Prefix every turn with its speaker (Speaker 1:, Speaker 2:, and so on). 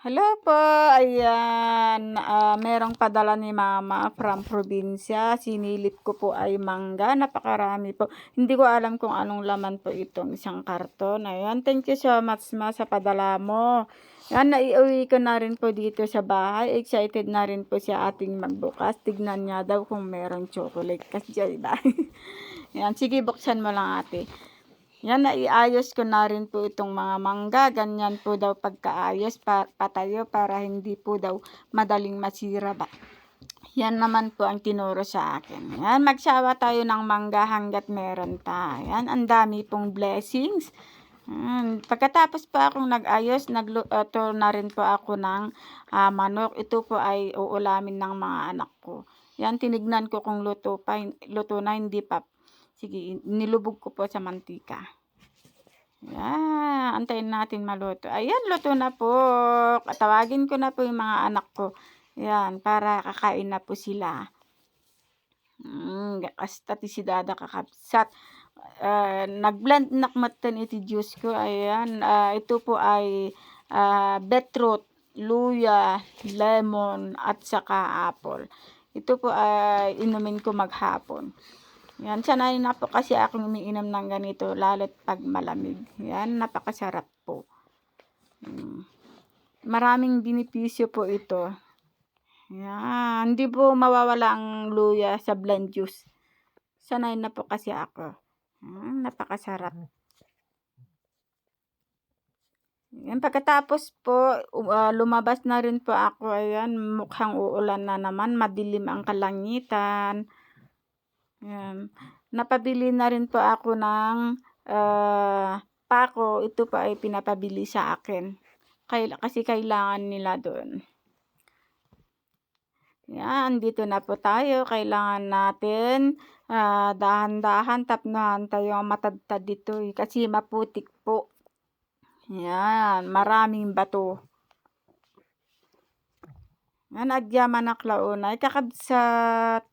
Speaker 1: Hello po, ayan, merong padala ni mama from probinsya, sinilip ko po ay mangga, napakarami po. Hindi ko alam kung anong laman po itong isang karton, ayan, thank you so much ma sa padala mo. Yan, naiuwi ko na rin po dito sa bahay, excited na rin po siya ating magbukas, tignan niya daw kung merong chocolate, kasi diba? Yan, sige buksan mo lang ate. Yan, naiayos ko na rin po itong mga mangga. Ganyan po daw pagkaayos patayo para hindi po daw madaling masira ba. Yan naman po ang tinuro sa akin. Yan, magsawa tayo ng mangga hanggat meron pa. Yan, ang dami pong blessings. Pagkatapos po akong nag-ayos, nagluto na rin po ako ng manok. Ito po ay uulamin ng mga anak ko. Yan, tinignan ko kung luto na, hindi pa. Sige, nilubog ko po sa mantika. Yan, antayin natin maluto. Ayan, luto na po. Tawagin ko na po yung mga anak ko. Yan, para kakain na po sila. Kasta ti si dada kakabsat. Nag-blend nakmatan iti juice ko. Ayan, ito po ay beetroot, luya, lemon, at saka apple. Ito po ay inumin ko maghapon. Yan, sanay na po kasi akong umiinom ng ganito, lalo't pag malamig. Yan, napakasarap po. Maraming benepisyo po ito. Yan, hindi po mawawala ang luya sa blend juice. Sanay na po kasi ako. Napakasarap. Yan, pagkatapos po, lumabas na rin po ako. Ayan, mukhang uulan na naman, madilim ang kalangitan. Yan. Napabili na rin po ako ng pako. Ito pa ay pinapabili sa akin. Kasi kailangan nila doon. Yan, dito na po tayo. Kailangan natin dahan-dahan, tapnahan tayo ang matadtad dito. Kasi maputik po. Yan, maraming bato. Yan, agyaman na klaunay kakabsat.